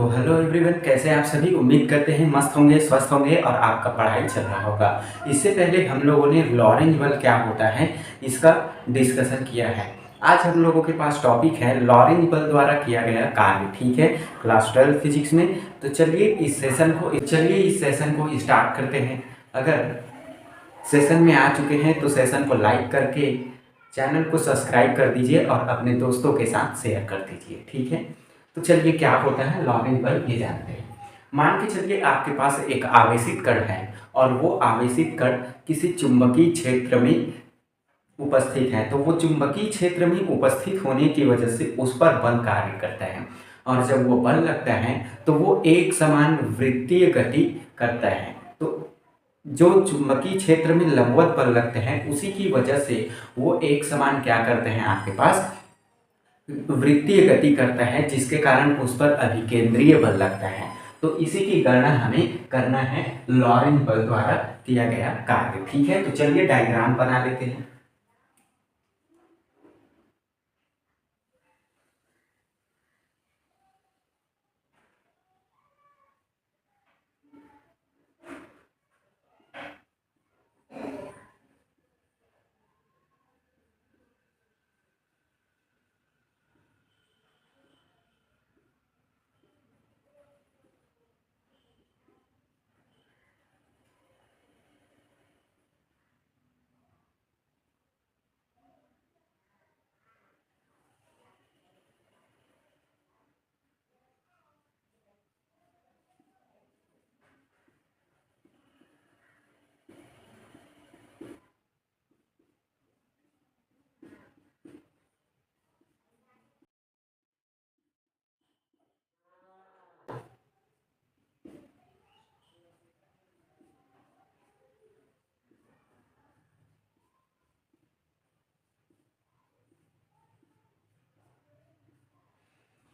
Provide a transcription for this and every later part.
Hello everyone, कैसे हैं आप सभी। उम्मीद करते हैं मस्त होंगे, स्वस्थ होंगे और आपका पढ़ाई चल रहा होगा। इससे पहले हम लोगों ने लॉरेंज बल क्या होता है इसका डिस्कशन किया है। आज हम लोगों के पास टॉपिक है लॉरेंज बल द्वारा किया गया कार्य। ठीक है, क्लास 12 फिजिक्स में। तो चलिए इस सेशन को स्टार्ट करते हैं। अगर सेशन में आ चुके हैं तो सेशन को लाइक करके चैनल को सब्सक्राइब कर दीजिए और अपने दोस्तों के साथ शेयर कर दीजिए। ठीक है, तो चलिए क्या होता है लॉरेंज बल ये जानते हैं। मान के चलिए आपके पास एक आवेशित कण है और वो आवेशित कण किसी चुंबकीय क्षेत्र में उपस्थित है। तो वो चुंबकीय क्षेत्र में उपस्थित होने की वजह से उस पर बल कार्य करता है और जब वो बल लगता है तो वो एक समान वृत्तीय गति करता है। तो जो चुंबकीय क्षेत्र में लंबवत बल लगते हैं उसी की वजह से वो एक समान क्या करते हैं, आपके पास वृत्तीय गति करता है, जिसके कारण उस पर अभिकेंद्रीय बल लगता है। तो इसी की गणना हमें करना है लॉरेंज बल द्वारा किया गया कार्य। ठीक है, तो चलिए डायग्राम बना लेते हैं।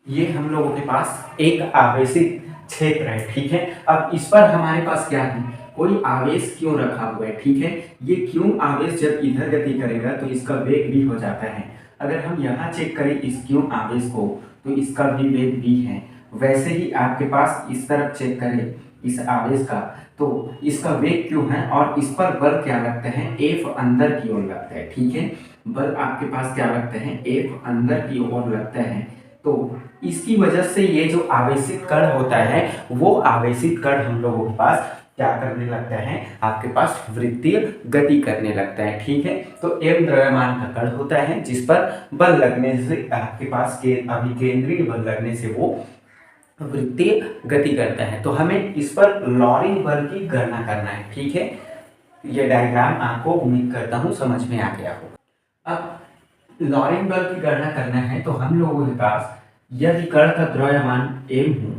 ये हम लोगों के पास एक आवेशित क्षेत्र है। ठीक है, अब इस पर हमारे पास क्या है, कोई आवेश क्यों रखा हुआ है। ठीक है, ये क्यों आवेश जब इधर गति करेगा तो इसका वेग भी हो जाता है। अगर हम यहाँ चेक करें इस क्यों आवेश को तो इसका भी वेग भी है। वैसे ही आपके पास इस तरफ चेक करें इस आवेश का तो इसका वेग क्यों है और इस पर बल क्या लगता है, एफ अंदर की ओर लगता है। ठीक है, बल आपके पास क्या लगता है, एफ अंदर की ओर लगता है। तो इसकी वजह से ये जो आवेशित कण होता है वो आवेशित कण हम लोगों के पास क्या करने लगता है, आपके पास वृत्तीय गति करने लगता है। ठीक है, तो m द्रव्यमान का कण होता है जिस पर बल लगने से आपके पास के अभिकेंद्रीय बल लगने से वो वृत्तीय गति करता है। तो हमें इस पर लॉरेंज बल की गणना करना है। ठीक है, ये डायग्राम आपको उम्मीद करता हूँ समझ में आ गया होगा। अब लॉरेंज बल की गणना करना है तो हम लोगों के पास यदि कण का द्रव्यमान m हो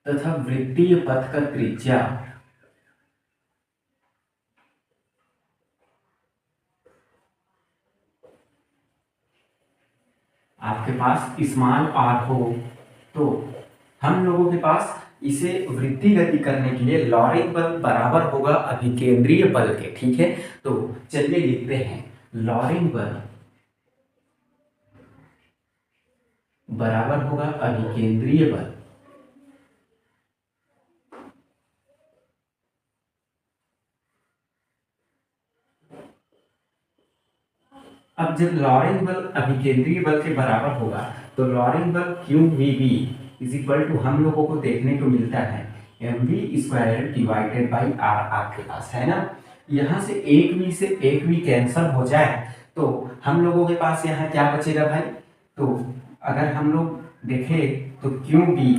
तथा वृत्तीय पथ का त्रिज्या आपके पास स्मॉल r हो तो हम लोगों के पास इसे वृत्तीय गति करने के लिए लॉरेंज बल बराबर होगा अभिकेंद्रीय बल के। ठीक है, तो चलिए लिखते हैं लॉरेंज बल बराबर होगा अभिकेंद्रीय बल। अब जब लॉरेंज बल अभिकेंद्रीय बल के बराबर होगा तो लॉरेंज बल Q V B is equal to हम लोगों को देखने को मिलता है M V square divided by R आपके पास है ना। यहाँ से एक वी कैंसल हो जाए तो हम लोगों के पास यहाँ क्या बचेगा भाई, तो अगर हम लोग देखें तो Q B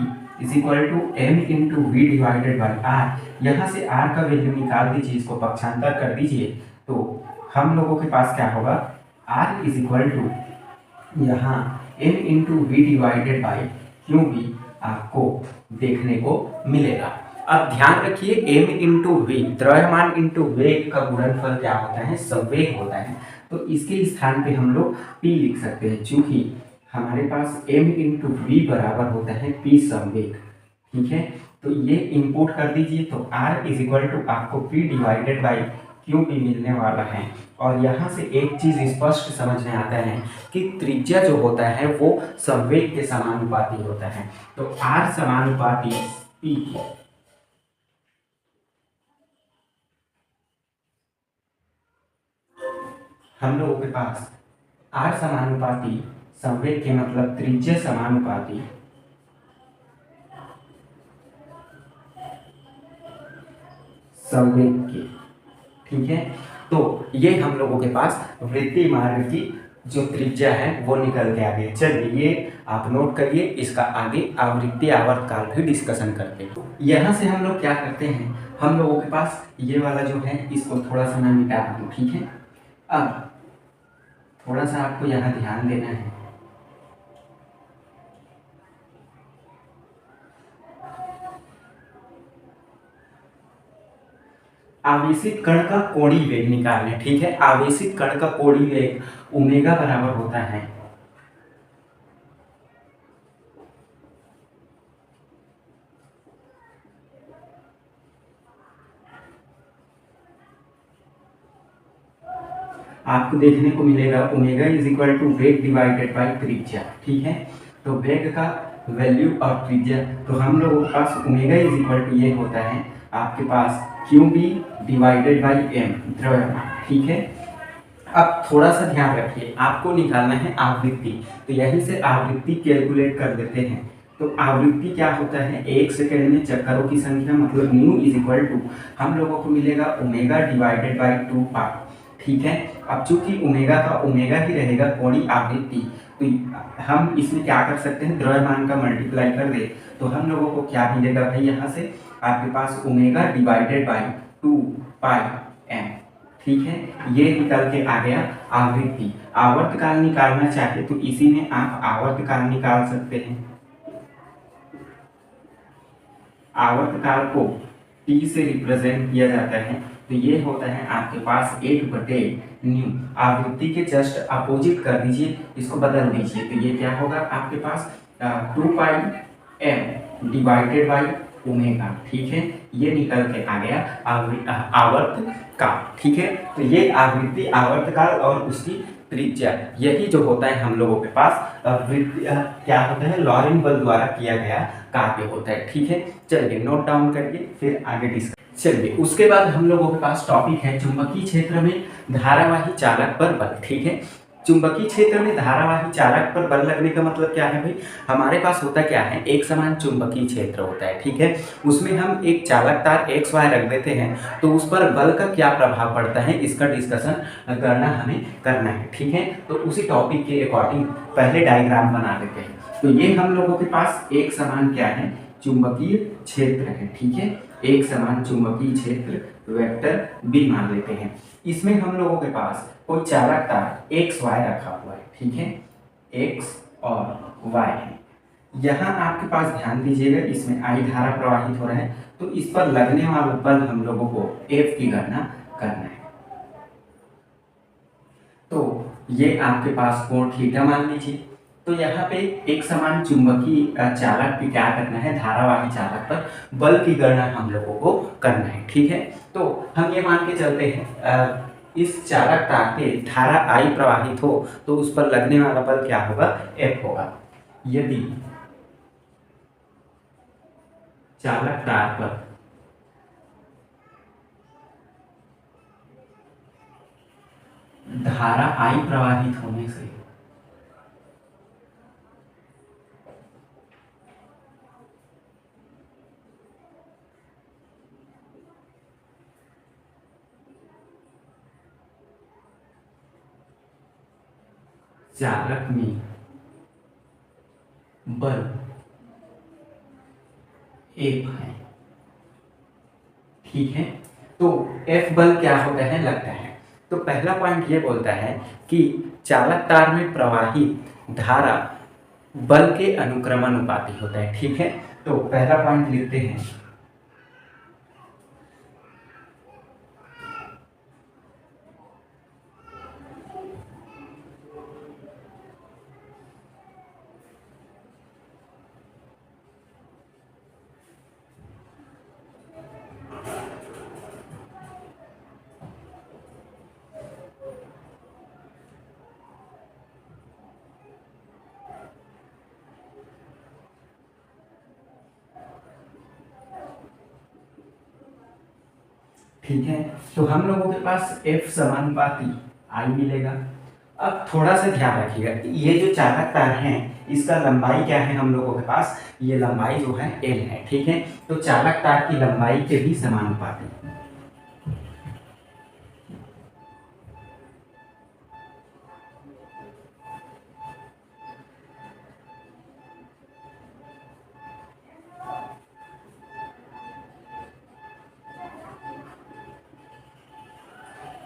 is equal to M into V divided by R. यहाँ से आर का वैल्यू निकाल दीजिए, इसको पक्षांतर कर दीजिए तो हम लोगों के पास क्या होगा, आर इज इक्वल टू यहाँ M into V divided by Q B आपको देखने को मिलेगा। अब ध्यान रखिए m इंटू वी द्रव्यमान इंटू वेग का गुणनफल क्या होता है, संवेग होता है। तो इसके स्थान पे हम लोग p लिख सकते हैं क्योंकि हमारे पास m इंटू वी बराबर होता है p संवेग। ठीक है, तो ये इंपोर्ट कर दीजिए, तो R इज इक्वल टू आपको P डिवाइडेड बाई क्यू भी मिलने वाला है। और यहाँ से एक चीज स्पष्ट समझ में आता है कि त्रिज्या जो होता है वो संवेग के समानुपाती होता है। तो R समानुपाती P की हम लोगों के पास R समानुपाती संवेग के मतलब त्रिज्या समानुपाती संवेग के, ठीक है। तो ये हम लोगों के पास वृत्तीय मार्ग की जो त्रिज्या है वो निकल के आ गई। चलिए ये आप नोट करिए, इसका आगे आवृत्ति आवर्तकाल भी डिस्कशन करते हैं। यहाँ से हम लोग क्या करते हैं, हम लोगों के पास ये वाला जो है इसको थोड़ा सा मैं मिटा दूँ, ठीक है। अब थोड़ा सा आपको यहाँ ध्यान देना है। आवेशित कण का कोणीय वेग निकालना है, ठीक है। आवेशित कण का कोणीय वेग ओमेगा बराबर होता है आपको देखने को मिलेगा ओमेगा इज इक्वल टू वेग डिवाइडेड बाई त्रिज्या, ठीक है। तो वेग का वैल्यू और त्रिज्या, तो हम लोगों के पास ओमेगा इज इक्वल टू ये होता है आपके पास Q B divided by M द्रव्यमान, ठीक है। अब थोड़ा सा ध्यान रखिए, आपको निकालना है आवृत्ति, तो यहीं से आवृत्ति कैलकुलेट कर देते हैं। तो आवृत्ति क्या होता है, एक सेकेंड में चक्करों की संख्या मतलब न्यू इज इक्वल टू हम लोगों को मिलेगा ओमेगा डिवाइडेड बाई 2 पाई, ठीक है। अब चूंकि ओमेगा का ओमेगा ही रहेगा कोणीय आवृत्ति, तो हम इसमें क्या कर सकते हैं, द्रव्यमान का मल्टीप्लाई कर दे, तो हम लोगों को क्या मिलेगा भाई, यहाँ से आपके पास omega divided by 2 pi M, ठीक है। ये निकल के आ गया आवृत्ति। आवर्तकाल निकालना चाहे तो इसी में आप आवर्तकाल निकाल सकते हैं। आवर्तकाल को T से रिप्रेजेंट किया जाता है, तो ये होता है आपके पास 1/न्यू। आवृत्ति के जस्ट अपोजिट कर दीजिए, इसको बदल दीजिए, तो ये क्या होगा आपके पास 2 pi M divided by omega, ठीक है। ये निकल के आ गया आवर्तकाल, ठीक है। तो ये आवृत्ति आवर्तकाल और उसकी त्रिज्या, यही जो होता है हम लोगों के पास क्या होता है, लॉरेंट बल द्वारा किया गया कार्य होता है, ठीक है। चलिए नोट डाउन करिए, फिर आगे डिस्कस। चलिए उसके बाद हम लोगों के पास टॉपिक है चुंबकीय क्षेत्र में धारावाही चालक पर बल, ठीक है। चुंबकीय क्षेत्र में धारावाही चालक पर बल लगने का मतलब क्या है भाई, हमारे पास होता क्या है, एक समान चुंबकीय क्षेत्र होता है, ठीक है। उसमें हम एक चालक तार एक्स वाई रख देते हैं, तो उस पर बल का क्या प्रभाव पड़ता है इसका डिस्कशन करना है, ठीक है। तो उसी टॉपिक के अकॉर्डिंग पहले डायग्राम बना देते हैं। तो ये हम लोगों के पास एक समान क्या है, चुंबकीय क्षेत्र है, ठीक है। एक समान चुंबकीय क्षेत्र वेक्टर बी मान लेते हैं। इसमें हम लोगों के पास कोई चालक तार एक्स वाई रखा हुआ है, ठीक है। एक्स और वाई है। यहाँ आपके पास ध्यान दीजिएगा, इसमें आई धारा प्रवाहित हो रहा है, तो इस पर लगने वाला बल हम लोगों को एफ की गणना करना है। तो ये आपके पास कोण थीटा मान लीजिए। तो यहाँ पे एक समान चुंबकीय चालक पे क्या करना है, धारावाही चालक पर बल की गणना हम लोगों को करना है, ठीक है। तो हम ये मान के चलते हैं इस चालक तार पे धारा आई प्रवाहित हो, तो उस पर लगने वाला बल क्या होगा, एफ होगा। यदि चालक तार पर धारा आई प्रवाहित होने से चालक में बल एफ है, ठीक है। तो एफ बल क्या होता है, लगता है। तो पहला पॉइंट ये बोलता है कि चालक तार में प्रवाहित धारा बल के अनुक्रमानुपाती होता है, ठीक है। तो पहला पॉइंट लिखते हैं, ठीक है। तो हम लोगों के पास F समानुपाती I मिलेगा। अब थोड़ा सा ध्यान रखिएगा, ये जो चालक तार है इसका लंबाई क्या है हम लोगों के पास, ये लंबाई जो है L है। ठीक है, तो चालक तार की लंबाई के भी समानुपाती।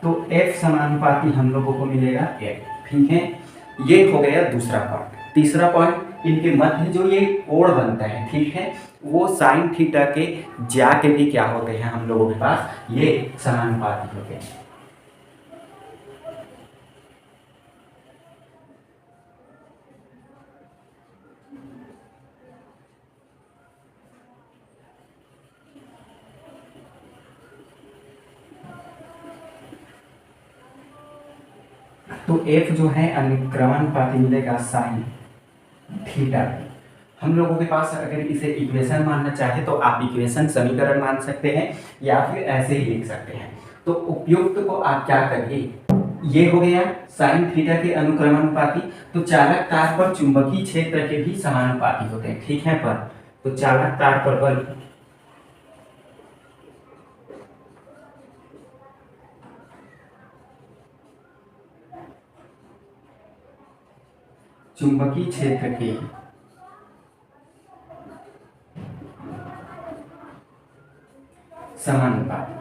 तो F समानुपाती हम लोगों को मिलेगा L। ठीक है, ये हो गया दूसरा पॉइंट। तीसरा पॉइंट, इनके मध्य जो ये कोण बनता है, ठीक है, वो साइन थीटा के ज्या के भी क्या होते हैं हम लोगों के पास, ये समानुपाती होते हैं। तो F जो है अनुक्रमानुपाती मिलेगा साइन थीटा। हम लोगों के पास अगर इसे इक्वेशन मानना चाहे तो आप इक्वेशन समीकरण मान सकते हैं या फिर ऐसे ही लिख सकते हैं। तो उपयुक्त को आप क्या करिए, ये हो गया साइन थीटा के अनुक्रमानुपाती। तो चालक तार पर चुंबकीय क्षेत्र के भी समानुपाती होते हैं। ठीक है, पर तो चालक तार पर बल चुंबकीय क्षेत्र के समानुपाती।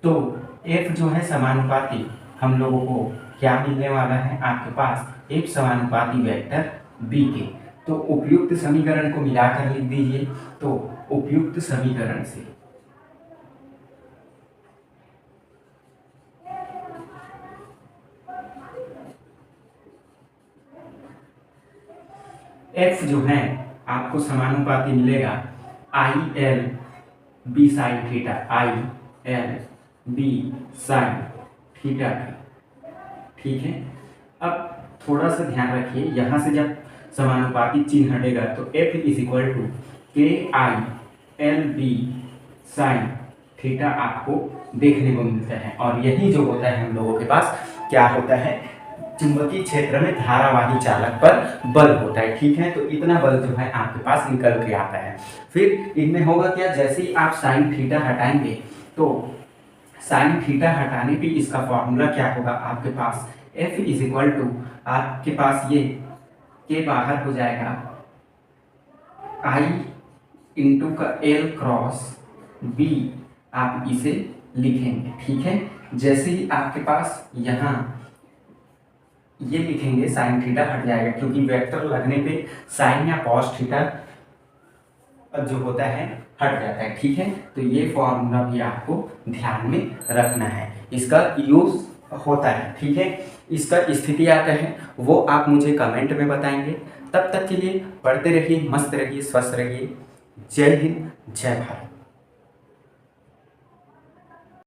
तो F जो है समानुपाती हम लोगों को क्या मिलने वाला है, आपके पास F समानुपाती वेक्टर B के। तो उपयुक्त समीकरण को मिलाकर लिख दीजिए। तो उपयुक्त समीकरण से F जो है आपको समानुपाती मिलेगा I L B sine theta, I L B sine theta का। ठीक है, अब थोड़ा सा ध्यान रखिए, यहाँ से जब समानुपाती चिन्ह हटेगा तो F is equal to K I L B sine theta आपको देखने को मिलता है। और यही जो होता है हम लोगों के पास क्या होता है, चुंबकीय क्षेत्र में धारावाही चालक पर बल होता है। ठीक है, तो इतना बल जो है आपके पास निकल के आता है। फिर इनमें होगा क्या, जैसे ही आप साइन थीटा हटाएंगे तो साइन थीटा हटाने पे इसका फॉर्मूला क्या होगा आपके पास, F इज इक्वल टू आपके पास ये के बाहर हो जाएगा I इंटू का L क्रॉस B, आप इसे लिखेंगे। ठीक है, जैसे ही आपके पास यहाँ ये लिखेंगे साइन थीटा हट जाएगा, क्योंकि वेक्टर लगने पे साइन या कॉस थीटा जो होता है हट जाता है। ठीक है, तो ये फॉर्मूला भी आपको ध्यान में रखना है, इसका यूज होता है। ठीक है, इसका स्थिति आता है वो आप मुझे कमेंट में बताएंगे। तब तक के लिए पढ़ते रहिए, मस्त रहिए, स्वस्थ रहिए। जय हिंद, जय भारत।